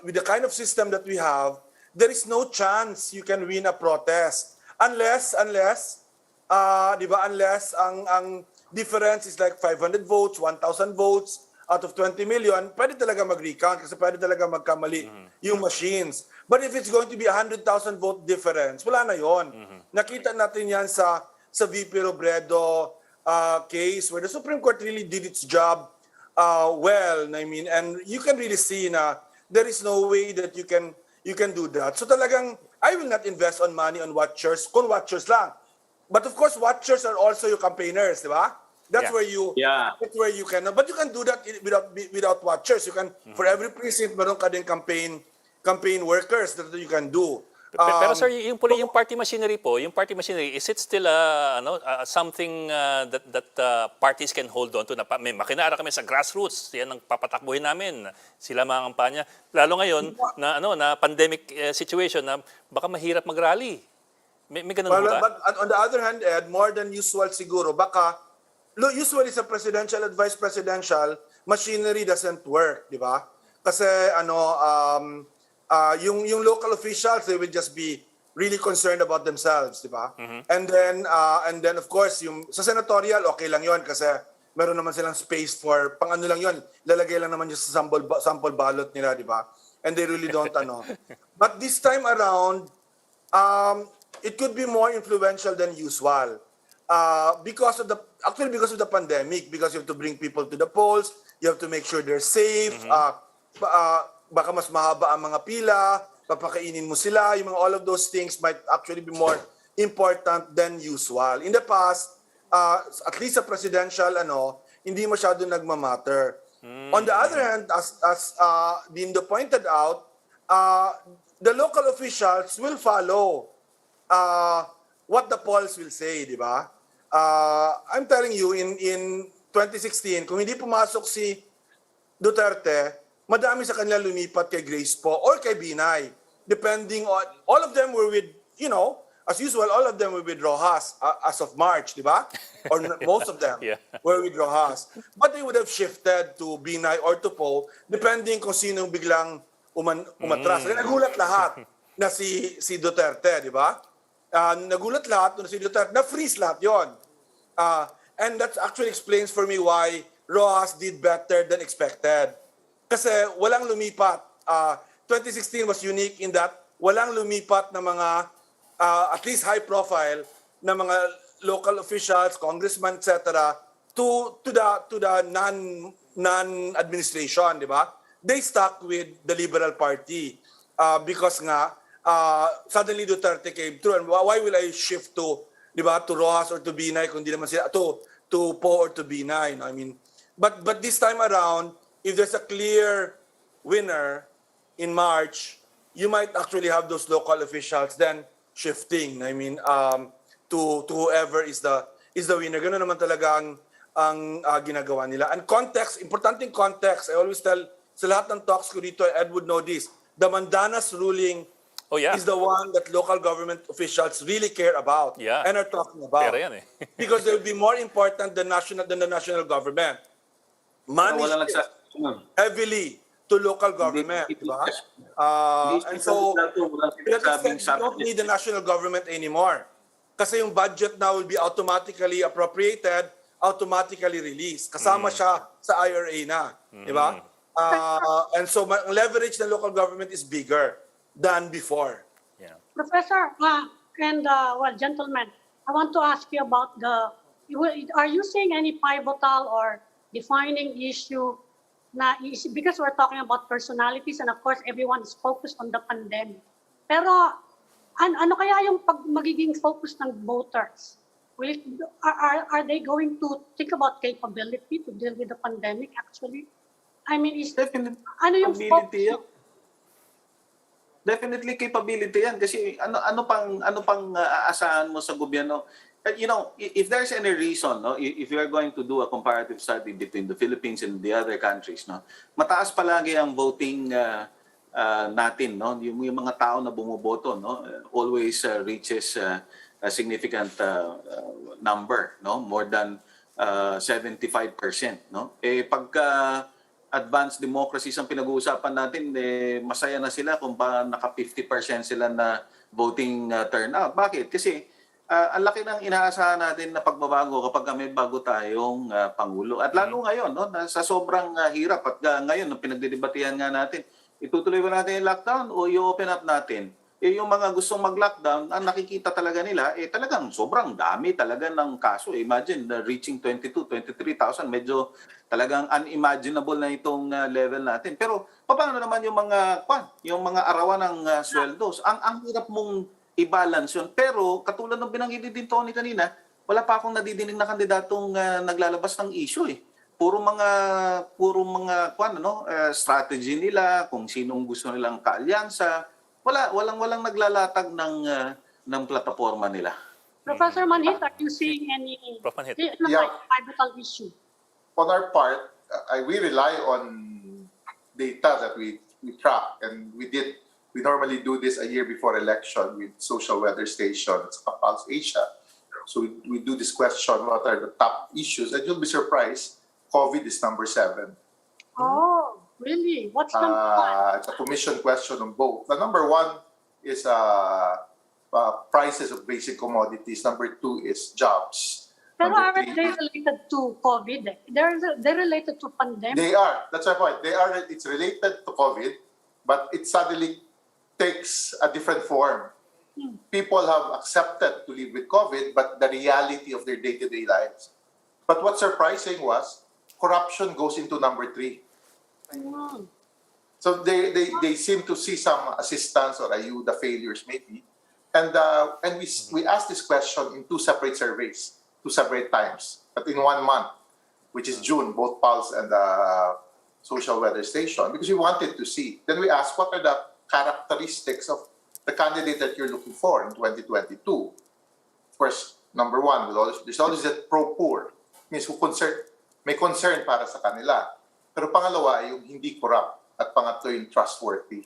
Speaker 7: with the kind of system that we have, there is no chance you can win a protest unless di ba, unless ang difference is like 500 votes, 1,000 votes out of 20 million, pwede talaga mag-recount kasi pwede talaga magkamali yung machines. But if it's going to be 100,000 vote difference, wala na yon. Nakita natin yan sa VP Robredo case where the Supreme Court really did its job well. I mean, and you can really see na there is no way that you can do that. So talagang I will not invest on money on watchers, kung watchers lang. But of course, watchers are also your campaigners, di ba? That's where you can. But you can do that without watchers. You can for every precinct meron ka din campaign workers that you can do.
Speaker 2: Pero sir, yung party machinery po, is it still something that parties can hold on to? Na may makinara kami sa grassroots, yan ang papatakbuhin namin. Sila mga kampanya. Lalo ngayon na pandemic situation na baka mahirap mag-rally. May ganun ba?
Speaker 7: But on the other hand, Ed, more than usual siguro, baka usually sa presidential at vice presidential, machinery doesn't work, di ba? Kasi yung local officials, they will just be really concerned about themselves, di ba? And then of course, yung sa senatorial, okay lang yon kasi meron naman silang space for pang ano lang yon, lalagay lang naman yung sa sample ballot nila, di ba? And they really don't But this time around, it could be more influential than usual. Because of the pandemic, because you have to bring people to the polls, you have to make sure they're safe, baka mas mahaba ang mga pila, papakainin mo sila, yung mga all of those things might actually be more important than usual. In the past, at least sa presidential, hindi masyado nagmamatter. On the other hand, as Dindo pointed out, the local officials will follow what the polls will say, di ba? I'm telling you, in 2016, kung hindi pumasok si Duterte, madami sa kanila lumipat kay Grace po or kay Binay. depending on, all of them were with, as usual, all of them were with Rojas as of March, di ba? Or most of them
Speaker 2: Yeah.
Speaker 7: were with Rojas. But they would have shifted to Binay or to Poe, depending kung sinong biglang umatras. Nagulat lahat na si Duterte, di ba? Nagulat lahat na si Duterte, na-freeze lahat yon. And that actually explains for me why Rojas did better than expected. Kasi walang lumipat. 2016 was unique in that walang lumipat na mga at least high profile na mga local officials, congressmen, etc. to the non-administration, di ba? They stuck with the Liberal Party because nga suddenly Duterte came through. And why will I shift to, di ba, to Rojas or to Binay kung di naman sila to Poe or to Binay, no? I mean, but this time around, if there's a clear winner in March, you might actually have those local officials then shifting. I mean, to whoever is the winner. Ganun naman talaga ang ginagawa nila. And context, importanteng context. I always tell sa lahat ng talks ko dito, Ed would know this. The Mandanas ruling is the one that local government officials really care about and are talking about.
Speaker 2: Pera yan eh.
Speaker 7: Because they will be more important than the national government. Money heavily to local government, di ba? And so, you don't need the national government anymore. Kasi yung budget now will be automatically appropriated, automatically released. Kasama siya sa IRA na, di ba? And so, leverage ng local government is bigger than before.
Speaker 2: Yeah.
Speaker 3: Professor, and gentlemen, I want to ask you about are you seeing any pivotal or defining issue because we're talking about personalities and of course everyone is focused on the pandemic. Pero ano kaya yung magiging focus ng voters? Are they going to think about capability to deal with the pandemic actually? I mean, ano yung focus?
Speaker 5: Definitely capability yan kasi ano pang aasahan mo sa gobyerno. If there's any reason, no, if you are going to do a comparative study between the Philippines and the other countries, no, mataas palagi ang voting natin, no, yung mga tao na bumoboto, no, always reaches a significant number, no, more than 75%, no. Pagka advanced democracies ang pinag-uusapan natin, masaya na sila kung naka 50% sila na voting turnout. Bakit? Kasi ang laki ng inaasahan natin na pagbabago kapag may bago tayong Pangulo. At lalo ngayon, no, sa sobrang hirap at ngayon, pinagdidebatihan nga natin, itutuloy ba natin yung lockdown o i-open up natin? Yung mga gustong mag-lockdown, ang nakikita talaga nila, talagang sobrang dami talaga ng kaso. Imagine, reaching 23,000, medyo talagang unimaginable na itong level natin. Pero paano naman yung mga arawan ng sweldos? Ang hirap mong i-balance yun. Pero katulad ng binanggit din Tony kanina, wala pa akong nadidinig na kandidatong naglalabas ng issue eh. Puro mga strategy nila, kung sinong gusto nilang kaalyansa. Walang naglalatag ng plataforma nila.
Speaker 3: Professor Manhit, are you seeing any pivotal issue?
Speaker 6: On our part, we rely on data that we track, and we normally do this a year before election with social weather stations, Pulse Asia. So we do this question, what are the top issues? And you'll be surprised, COVID is number 7.
Speaker 3: Oh, really? What's number 1?
Speaker 6: It's a commission question on both. The number 1 is prices of basic commodities. Number 2 is jobs.
Speaker 3: Pero aren't they related to COVID? They're related to pandemic.
Speaker 6: They are. That's my point. It's related to COVID, but it suddenly takes a different form. People have accepted to live with COVID, but the reality of their day-to-day lives. But what's surprising was corruption goes into number 3. So they seem to see some assistance or the failures maybe. And we asked this question in 2 separate surveys, 2 separate times, but in 1 month, which is June, both Pulse and the Social Weather Station, because we wanted to see. Then we asked, what are the characteristics of the candidate that you're looking for in 2022? Of course, number 1, there's always that pro-poor, means may concern para sa kanila. Pero pangalawa, yung hindi corrupt, at pangatlo yung trustworthy.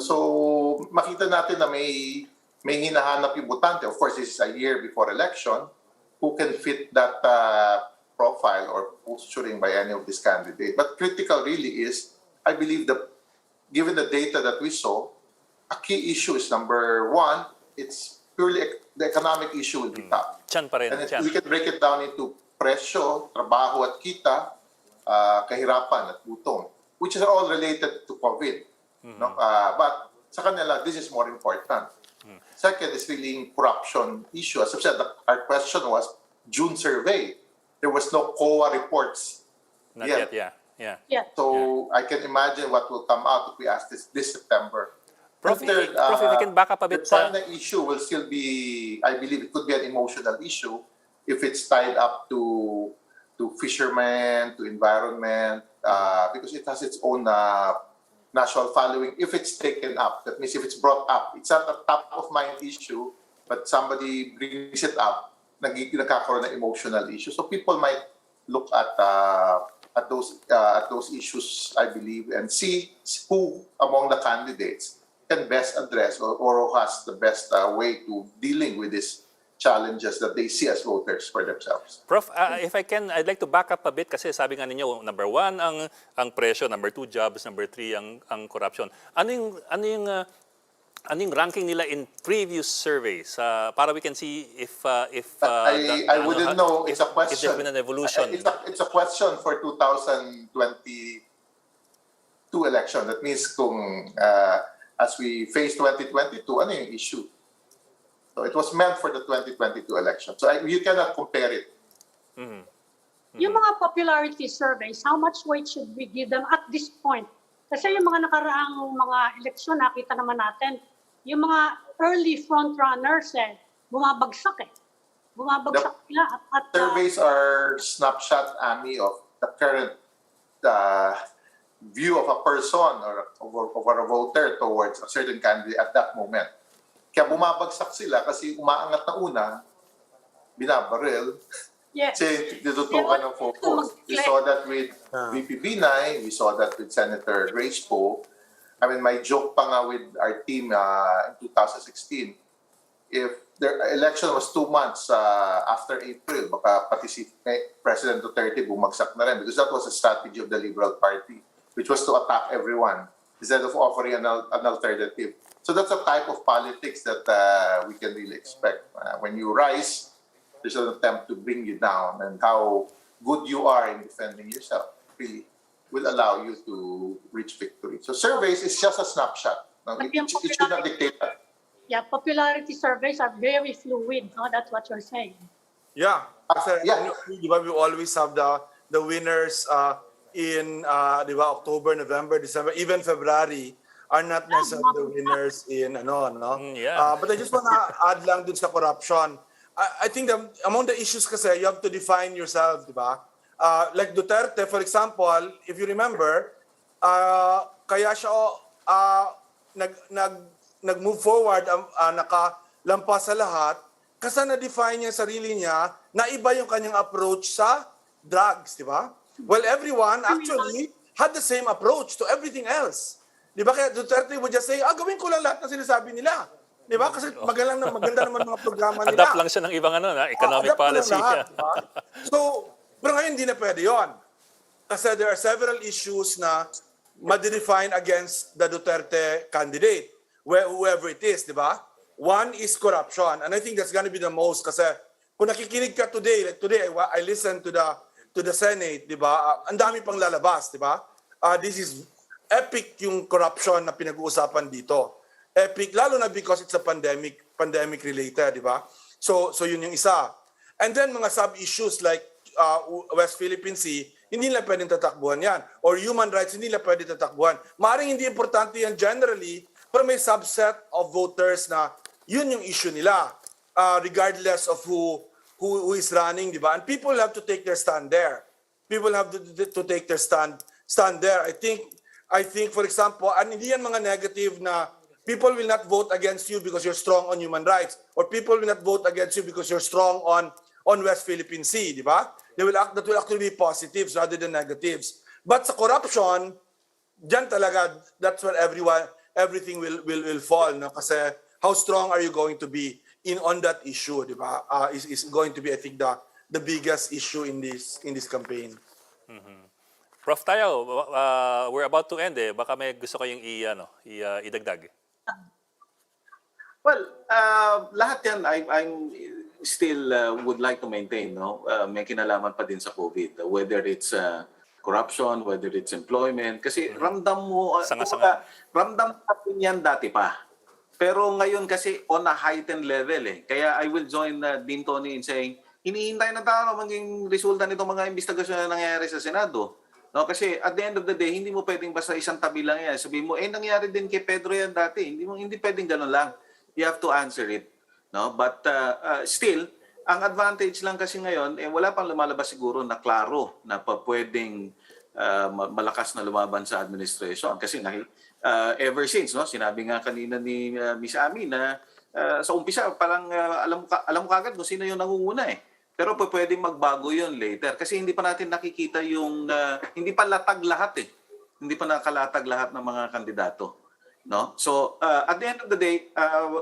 Speaker 6: So makita natin na may hinahanap yung botante. Of course, this is a year before election. Who can fit that profile or posturing by any of these candidates? But critical really is, I believe that given the data that we saw, a key issue is number one, it's purely the economic issue will be top.
Speaker 2: Tiyan pa rin,
Speaker 6: And
Speaker 2: tiyan.
Speaker 6: we can break it down into presyo, trabaho at kita, kahirapan at gutom, which are all related to COVID. No? But sa kanila, this is more important. Second is really corruption issue. As I said, our question was June survey. There was no COA reports
Speaker 2: Not
Speaker 6: yet.
Speaker 2: yet, yeah.
Speaker 3: Yeah.
Speaker 6: So I can imagine what will come out if we ask this September.
Speaker 2: Prof,
Speaker 6: And third,
Speaker 2: Prof, if we can back up a bit
Speaker 6: the
Speaker 2: sa...
Speaker 6: China issue will still be, I believe it could be an emotional issue if it's tied up to fishermen, to environment, because it has its own national following. If it's taken up, that means if it's brought up, it's not a top of mind issue, but somebody brings it up, nagkakaroon ng emotional issue. So people might look at those issues, I believe, and see who among the candidates can best address or has the best way to dealing with these challenges that they see as voters for themselves.
Speaker 2: Prof, if I can, I'd like to back up a bit kasi sabi nga ninyo, number 1 ang presyo, number 2 jobs, number 3 ang corruption. Ano yung ranking nila in previous surveys para we can see if
Speaker 6: I wouldn't know. It's a question.
Speaker 2: If there's been an evolution.
Speaker 6: It's a question for 2022 election. That means kung as we face 2022, ano yung issue? So it was meant for the 2022 election. So you cannot compare it.
Speaker 3: Yung mga popularity surveys, how much weight should we give them at this point? Kasi yung mga nakaraang mga eleksyon, nakita naman natin, yung mga early frontrunners, bumabagsak eh. Bumabagsak sila. At
Speaker 6: Surveys are snapshot, Ami, of the current view of a person or a voter towards a certain candidate at that moment. Kaya bumabagsak sila kasi umaangat na una, binabaril,
Speaker 3: yes.
Speaker 6: kasi ditutukan ng focus. We saw that with VP Binay, we saw that with Senator Grace Poe. I mean, my joke pa nga with our team in 2016, if the election was 2 months after April, baka pati si President Duterte bumagsak na rin because that was a strategy of the Liberal Party, which was to attack everyone instead of offering an alternative. So that's a type of politics that we can really expect. When you rise, there's an attempt to bring you down, and how good you are in defending yourself really will allow you to reach victory. So surveys is just a snapshot. It should not dictate that.
Speaker 3: Yeah, popularity surveys are very fluid. No? That's what you're saying.
Speaker 7: Yeah. Kasi,
Speaker 6: Yeah.
Speaker 7: di ba, we always have the winners in di ba, October, November, December, even February are not necessarily the winners in
Speaker 2: yeah.
Speaker 7: but I just want to add lang dun sa corruption. I think among the issues kasi you have to define yourself, di ba? Like Duterte, for example, if you remember, kaya siya nag-move forward, nakalampas sa lahat, kasi na-define niya sarili niya na iba yung kanyang approach sa drugs, di ba? Well, everyone actually had the same approach to everything else. Di ba? Kaya Duterte would just say, gawin ko lang lahat na sinasabi nila. Di ba? Kasi maganda naman mga programa nila.
Speaker 2: Adapt lang siya ng ibang economic
Speaker 7: Adapt ko lang
Speaker 2: policy.
Speaker 7: lahat, diba? So, pero ngayon hindi na pwede yun. Kasi there are several issues na ma-define against the Duterte candidate, whoever it is, di ba? One is corruption. And I think that's gonna be the most kasi kung nakikinig ka today, like today, I listened to the Senate, di ba? Ang dami pang lalabas, di ba? This is epic yung corruption na pinag-uusapan dito. Epic, lalo na because it's a pandemic related, di ba? So yun yung isa. And then mga sub-issues like West Philippine Sea, hindi nila pwedeng tatakbuhan yan. Or human rights, hindi nila pwedeng tatakbuhan. Maaaring hindi importante yan generally, pero may subset of voters na yun yung issue nila, regardless of who is running, di ba? And people have to take their stand there. People have to take their stand there. I think, for example, hindi yan mga negative na people will not vote against you because you're strong on human rights, or people will not vote against you because you're strong on West Philippine Sea, di ba? That will actually be positives rather than negatives. But sa corruption, dyan talaga, that's where everything will fall, no? Kasi how strong are you going to be on that issue, di ba? Is going to be, I think, the biggest issue in this campaign.
Speaker 2: Prof. Tayo, we're about to end eh. Baka may gusto kayong idagdag.
Speaker 5: Well, lahat yan, I'm still would like to maintain, no? May kinalaman pa din sa COVID, whether it's corruption, whether it's employment. Kasi ramdam mo,
Speaker 2: Sanga-sanga.
Speaker 5: ramdam natin yan dati pa. Pero ngayon kasi on a heightened level eh. Kaya I will join Dean Tony in saying, hinihintay na tayo maging resulta nitong mga investigasyon na nangyayari sa Senado. No, kasi at the end of the day, hindi mo pwedeng basta isang tabi lang yan. Sabihin mo, nangyari din kay Pedro yan dati. Hindi pwedeng gano'n lang. You have to answer it. No? But still, ang advantage lang kasi ngayon, wala pang lumalabas siguro na klaro na pwedeng malakas na lumaban sa administration. Kasi ever since, no, sinabi nga kanina ni Miss Ami na sa umpisa, parang alam mo kagad kung sino yung nangunguna eh. Pero pwedeng magbago yun later. Kasi hindi pa natin nakikita yung, hindi pa latag lahat eh. Hindi pa nakalatag lahat ng mga kandidato. No? So at the end of the day,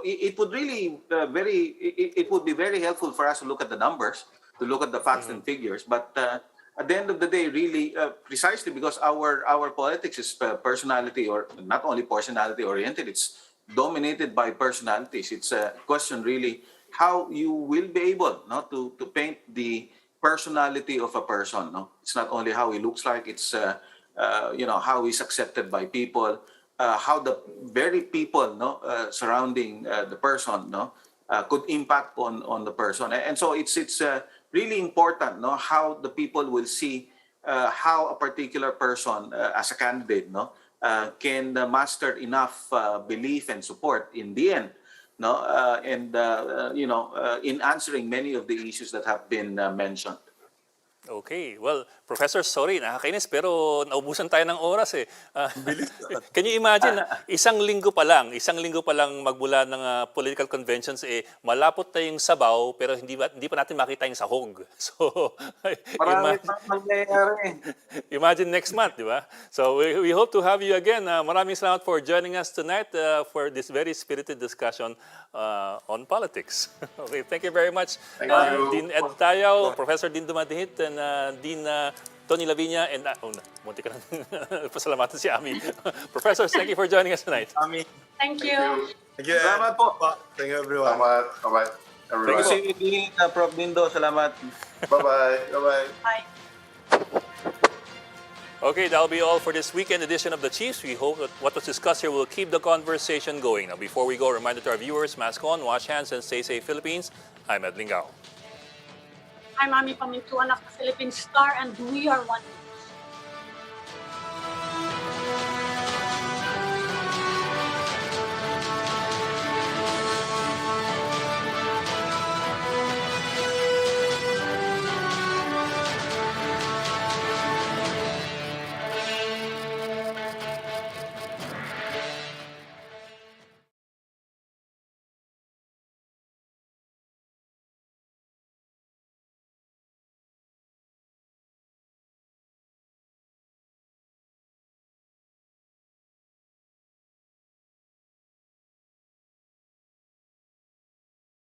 Speaker 5: it would really it would be very helpful for us to look at the numbers, to look at the facts and figures. But at the end of the day, really, precisely because our politics is personality, or not only personality oriented, it's dominated by personalities. It's a question really how you will be able, no, to paint the personality of a person. No, it's not only how he looks like; it's how he's accepted by people. How the very people, no, surrounding the person, no, could impact on the person, and so it's really important, no, how the people will see how a particular person as a candidate, no, can master enough belief and support in the end, no, in answering many of the issues that have been mentioned.
Speaker 2: Okay. Well, Professor, sorry, nakakainis, pero naubusan tayo ng oras eh. Can you imagine, isang linggo pa lang magmula ng political conventions, malapot na yung sabaw, pero hindi pa natin makita yung sahog. So,
Speaker 5: Marami pang mangyayari.
Speaker 2: imagine next month, di ba? So, we hope to have you again. Maraming salamat for joining us tonight for this very spirited discussion on politics. Okay, thank you very much.
Speaker 6: Thank you.
Speaker 2: Dean Ed Tayaw, Professor Dean Dumadihit, and Dean Tony Lavinia, and munti ka na pasalamatan si Ami. Professors, thank you for joining us tonight.
Speaker 7: Ami.
Speaker 3: Thank you.
Speaker 7: Thank you.
Speaker 5: Salamat po.
Speaker 7: Thank you, everyone.
Speaker 6: Salamat. Bye-bye,
Speaker 5: Thank
Speaker 6: everyone.
Speaker 5: you, Dean, Prof. Dindo. Salamat.
Speaker 6: Bye-bye. Bye-bye.
Speaker 3: Bye.
Speaker 2: Okay, that'll be all for this weekend edition of The Chiefs. We hope that what was discussed here will keep the conversation going. Now, before we go, a reminder to our viewers, mask on, wash hands, and stay safe, Philippines. I'm Ed Lingao.
Speaker 3: I'm Ami Pamintuan of the Philippine Star, and we are one.